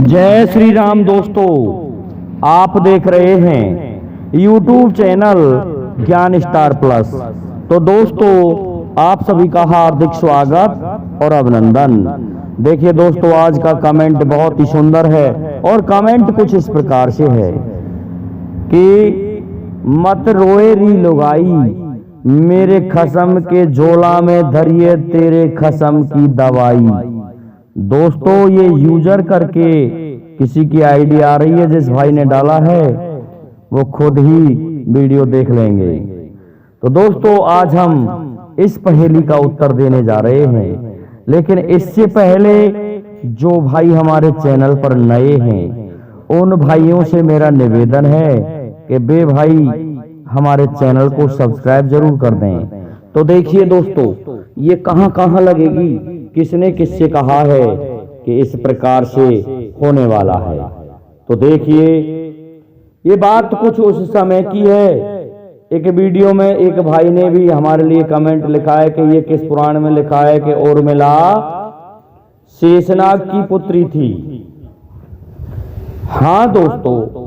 जय श्री राम दोस्तों, आप देख रहे हैं YouTube चैनल ज्ञान स्टार प्लस। तो दोस्तों, आप सभी का हार्दिक स्वागत और अभिनंदन। देखिए दोस्तों, आज का कमेंट बहुत ही सुंदर है और कमेंट कुछ इस प्रकार से है कि मत रोए री लुगाई, मेरे खसम के झोला में धरिए तेरे खसम की दवाई। दोस्तों, ये यूजर करके किसी की आईडी आ रही है, जिस भाई ने डाला है वो खुद ही वीडियो देख लेंगे। तो दोस्तों, आज हम इस पहेली का उत्तर देने जा रहे हैं, लेकिन इससे पहले जो भाई हमारे चैनल पर नए हैं उन भाइयों से मेरा निवेदन है कि बे भाई हमारे चैनल को सब्सक्राइब जरूर कर दें। तो देखिए दोस्तों, ये कहां कहां लगेगी, किसने किससे कहा है कि इस प्रकार से होने वाला है। तो देखिए, ये बात कुछ उस समय की है। एक वीडियो में एक भाई ने भी हमारे लिए कमेंट लिखा है कि ये किस पुराण में लिखा है कि उर्मिला शेषनाग की पुत्री थी। हाँ दोस्तों,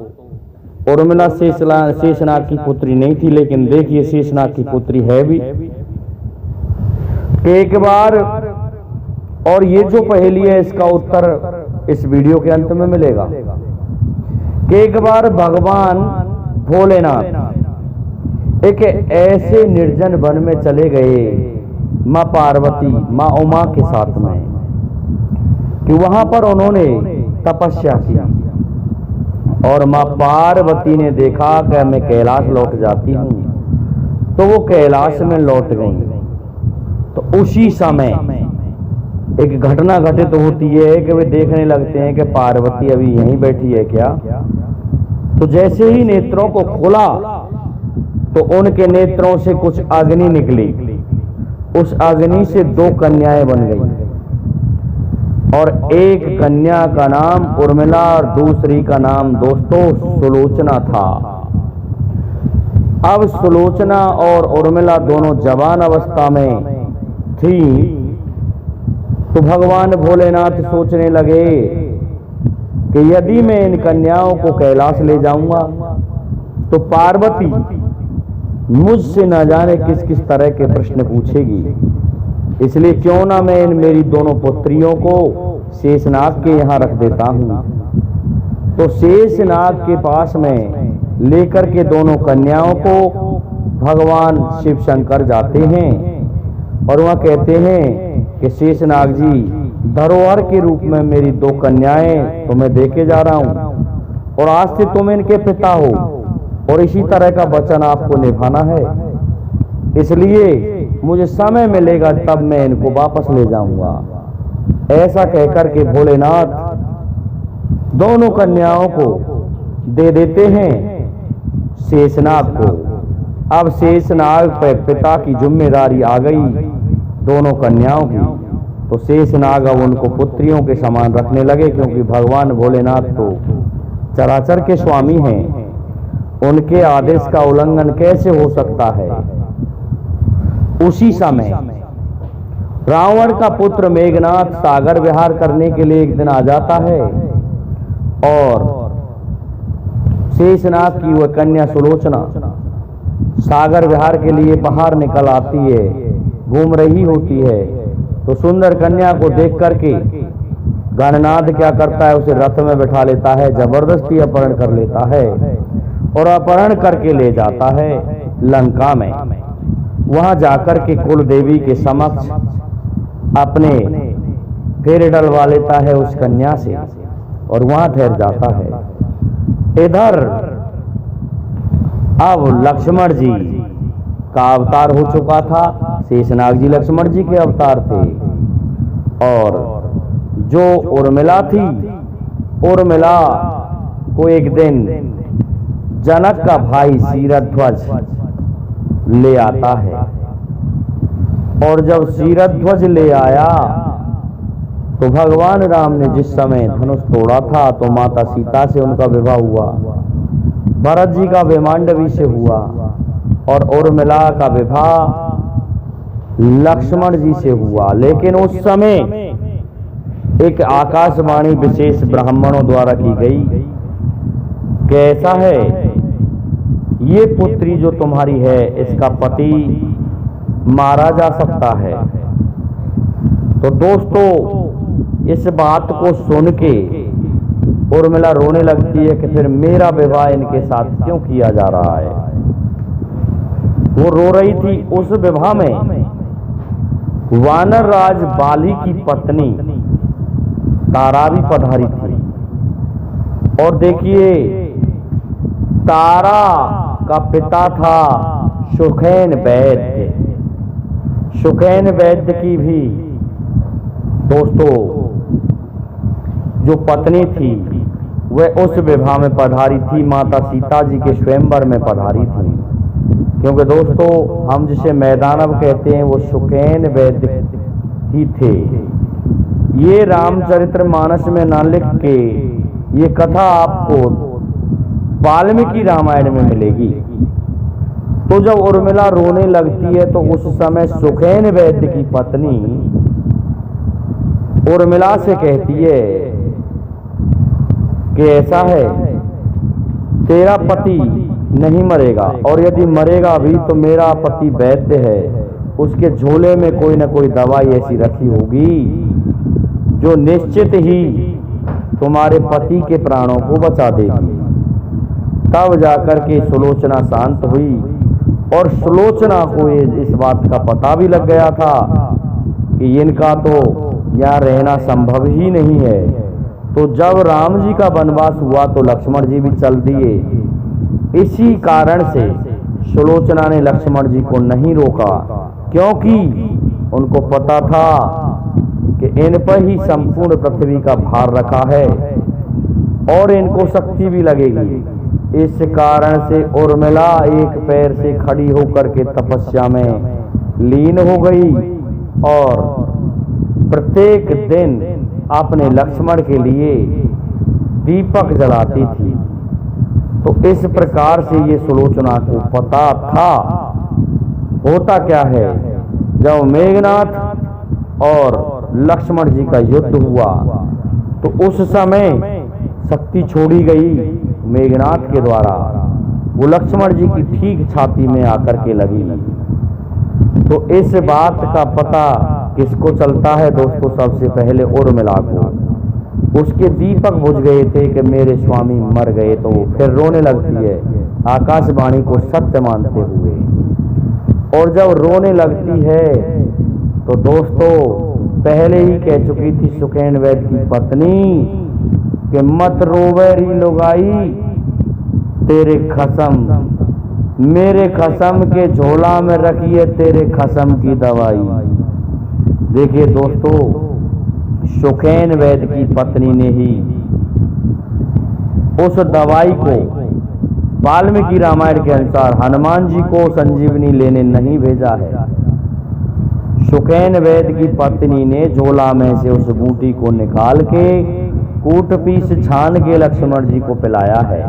उर्मिला शेषनाग की पुत्री नहीं थी, लेकिन देखिए शेषनाग की पुत्री है भी। एक बार, और ये जो पहेली है इसका उत्तर इस वीडियो के अंत में मिलेगा, कि एक बार भगवान भोलेनाथ एक ऐसे निर्जन वन में चले गए माँ पार्वती, माँ उमा के साथ में, कि वहां पर उन्होंने तपस्या की और माँ पार्वती ने देखा कि मैं कैलाश लौट जाती हूं, तो वो कैलाश में लौट गई। तो उसी समय एक घटना घटित होती है कि वे देखने लगते हैं कि पार्वती अभी यहीं बैठी है क्या। तो जैसे ही नेत्रों को खोला तो उनके नेत्रों से कुछ अग्नि निकली। उस अग्नि से दो कन्याएं बन गई, और एक कन्या का नाम उर्मिला और दूसरी का नाम दोस्तों सुलोचना था। अब सुलोचना और उर्मिला दोनों जवान अवस्था में थी। तो भगवान भोलेनाथ सोचने लगे कि यदि मैं इन कन्याओं को कैलाश ले जाऊंगा तो पार्वती मुझसे न जाने किस किस तरह के प्रश्न पूछेगी, इसलिए क्यों ना मैं इन मेरी दोनों पुत्रियों को शेषनाग के यहाँ रख देता हूं। तो शेषनाग के पास में लेकर के दोनों कन्याओं को भगवान शिव शंकर जाते हैं और वह कहते हैं कि शेषनाग जी, धरोहर के रूप में मेरी दो कन्याएं तुम्हें देके जा रहा हूं, और आज से तुम इनके पिता हो, और इसी तरह का वचन आपको निभाना है। इसलिए मुझे समय मिलेगा तब मैं इनको वापस ले जाऊंगा। ऐसा कहकर के भोलेनाथ दोनों कन्याओं को दे देते हैं शेषनाग को। अब शेषनाग पर पिता की जिम्मेदारी आ गई दोनों कन्याओं की। तो शेषनाग अब उनको पुत्रियों के समान रखने लगे, क्योंकि भगवान भोलेनाथ तो चराचर के स्वामी हैं, उनके आदेश का उल्लंघन कैसे हो सकता है। उसी समय रावण का पुत्र मेघनाथ सागर विहार करने के लिए एक दिन आ जाता है, और शेषनाग की वह कन्या सुलोचना सागर विहार के लिए बाहर निकल आती है, घूम रही होती है। तो सुंदर कन्या को देख करके गणनाद क्या करता है, उसे रथ में बैठा लेता है, जबरदस्ती अपहरण कर लेता है और अपहरण करके ले जाता है लंका में। वहां जाकर के कुल देवी के समक्ष अपने फेरे डलवा लेता है उस कन्या से, और वहां ठहर जाता है। इधर अब लक्ष्मण जी का अवतार हो चुका था। शेषनाग जी लक्ष्मण जी के अवतार थे, और जो उर्मिला थी, उर्मिला को एक दिन जनक का भाई शीरध्वज ले आता है, और जब शीरध्वज ले आया तो भगवान राम ने जिस समय धनुष तोड़ा था तो माता सीता से उनका विवाह हुआ, भरत जी का विमांडवी से हुआ, और उर्मिला का विवाह लक्ष्मण जी से हुआ। लेकिन उस समय एक आकाशवाणी विशेष ब्राह्मणों द्वारा की गई कि ऐसा है, ये पुत्री जो तुम्हारी है इसका पति मारा जा सकता है। तो दोस्तों इस बात को सुन के उर्मिला रोने लगती है कि फिर मेरा विवाह इनके साथ क्यों किया जा रहा है। वो रो रही थी। उस विवाह में वानर राज बाली की पत्नी तारा भी पधारी थी। और देखिए तारा का पिता था सुखैन वैद्य। सुखैन वैद्य की भी दोस्तों जो पत्नी थी वह उस विवाह में पधारी थी, माता सीता जी के स्वयंवर में पधारी थी। क्योंकि दोस्तों हम जिसे मैदानव कहते हैं वो सुखैन वैद्य ही थे। ये रामचरितमानस में ना लिख के ये कथा आपको वाल्मीकि रामायण में मिलेगी। तो जब उर्मिला रोने लगती है तो उस समय सुखैन वैद्य की पत्नी उर्मिला से कहती है कि ऐसा है, तेरा पति नहीं मरेगा, और यदि मरेगा भी तो मेरा पति वैद्य है, उसके झोले में कोई ना कोई दवाई ऐसी रखी होगी जो निश्चित ही तुम्हारे पति के प्राणों को बचा देगी। तब जाकर के सुलोचना शांत हुई और सुलोचना को इस बात का पता भी लग गया था कि इनका तो यहाँ रहना संभव ही नहीं है। तो जब राम जी का वनवास हुआ तो लक्ष्मण जी भी चल दिए। इसी कारण से सुलोचना ने लक्ष्मण जी को नहीं रोका, क्योंकि उनको पता था कि इन पर ही संपूर्ण पृथ्वी का भार रखा है और इनको शक्ति भी लगेगी। इस कारण से उर्मिला एक पैर से खड़ी होकर के तपस्या में लीन हो गई और प्रत्येक दिन अपने लक्ष्मण के लिए दीपक जलाती थी। तो इस प्रकार से ये सुलोचना को पता था। होता क्या है, जब मेघनाथ और लक्ष्मण जी का युद्ध हुआ तो उस समय शक्ति छोड़ी गई मेघनाथ के द्वारा, वो लक्ष्मण जी की ठीक छाती में आकर के लगी। तो इस बात का पता किसको चलता है दोस्तों? सबसे पहले उर्मिला को। उसके दीपक बुझ गए थे कि मेरे स्वामी मर गए, तो फिर रोने लगती है आकाशवाणी को सत्य मानते हुए। और जब रोने लगती है तो दोस्तों पहले ही कह चुकी थी सुखैन वैद्य की पत्नी कि मत रोवे री लुगाई, तेरे खसम मेरे खसम के झोला में रखिए तेरे खसम की दवाई। देखिए दोस्तों सुखैन वैद्य की पत्नी ने ही उस दवाई को वाल्मीकि रामायण के अनुसार हनुमान जी को संजीवनी लेने नहीं भेजा है। सुखैन वैद्य की पत्नी ने झोला में से उस बूटी को निकाल के कूट पीस छान के लक्ष्मण जी को पिलाया है।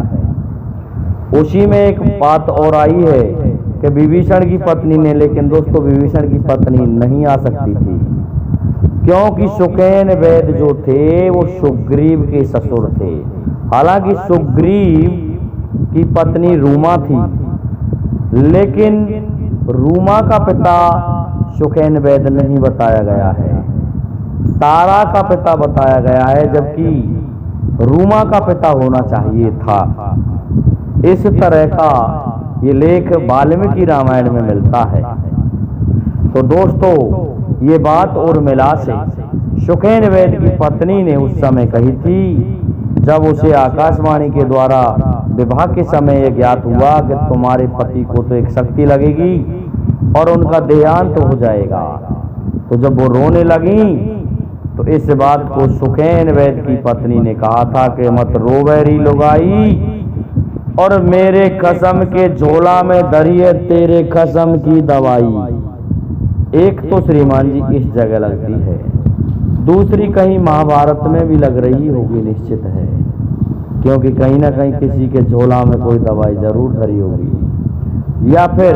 उसी में एक बात और आई है कि विभीषण की पत्नी ने, लेकिन दोस्तों विभीषण की पत्नी नहीं आ सकती थी, क्योंकि सुखैन वैद्य जो थे वो सुग्रीव के ससुर थे। हालांकि सुग्रीव की पत्नी रूमा थी, लेकिन रूमा का पिता सुखैन वैद्य नहीं बताया गया है, तारा का पिता बताया गया है, जबकि रूमा का पिता होना चाहिए था। इस तरह का ये लेख वाल्मीकि रामायण में मिलता है। तो दोस्तों ये बात उर्मिला से सुखैन वैद्य की पत्नी ने उस समय कही थी जब उसे आकाशवाणी के द्वारा विवाह के समय यह ज्ञात हुआ कि तुम्हारे पति को तो एक शक्ति लगेगी और उनका देहांत हो जाएगा। तो जब वो रोने लगी तो इस बात को सुखैन वैद्य की पत्नी ने कहा था कि मत रोवे री लुगाई, और मेरे कसम के झोला में धरिए तेरे कसम की दवाई। एक तो श्रीमान जी इस जगह लगती है, दूसरी कहीं महाभारत में भी लग रही होगी निश्चित है, क्योंकि कहीं ना कहीं किसी के झोला में कोई दवाई जरूर धरी होगी। या फिर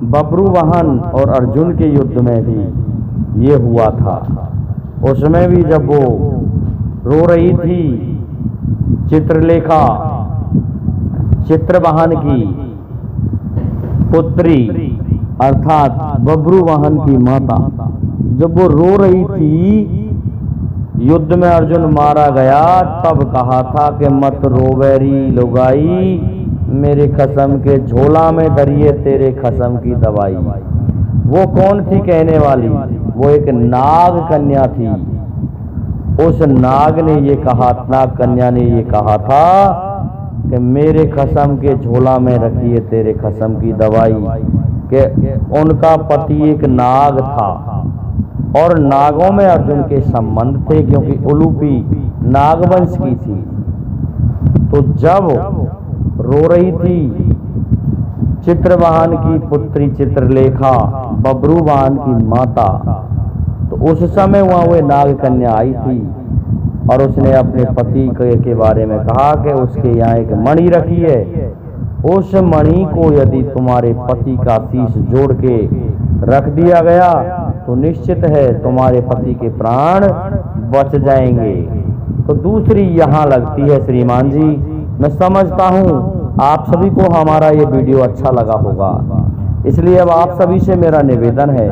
बब्रुवाहन और अर्जुन के युद्ध में भी ये हुआ था। उसमें भी जब वो रो रही थी चित्रलेखा, चित्रवाहन की पुत्री अर्थात बब्रुवाहन की माता, जब वो रो रही थी, युद्ध में अर्जुन मारा गया, तब कहा था कि मत रोवेरी लुगाई, मेरे खसम के झोला में धरिए तेरे खसम की दवाई। वो कौन थी कहने वाली? वो एक नाग कन्या थी। उस नाग ने ये कहा, नाग कन्या ने ये कहा था कि मेरे खसम के झोला में रखिए तेरे खसम की दवाई। कि उनका पति एक नाग था और नागों में अर्जुन के संबंध थे, क्योंकि उलूपी नागवंश की थी। तो जब रो रही थी चित्रवाहन की पुत्री चित्रलेखा, बब्रुवाहन की माता, तो उस समय वहां वो नाग कन्या आई थी और उसने अपने पति के बारे में कहा कि उसके यहाँ एक मणि रखी है, उस मणि को यदि तुम्हारे पति का शीश जोड़ के रख दिया गया तो निश्चित है तुम्हारे पति के प्राण बच जाएंगे। तो दूसरी यहाँ लगती है श्रीमान जी, मैं समझता हूँ आप सभी को हमारा ये वीडियो अच्छा लगा होगा, इसलिए अब आप सभी से मेरा निवेदन है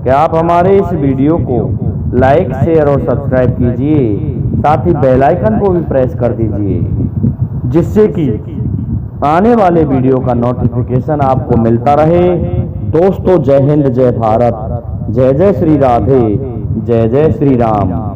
कि आप हमारे इस वीडियो को लाइक, शेयर और सब्सक्राइब कीजिए, साथ ही बेल आइकन को भी प्रेस कर दीजिए, जिससे कि आने वाले वीडियो का नोटिफिकेशन आपको मिलता रहे। दोस्तों, जय हिंद, जय भारत, जय जय श्री राधे, जय जय श्री राम।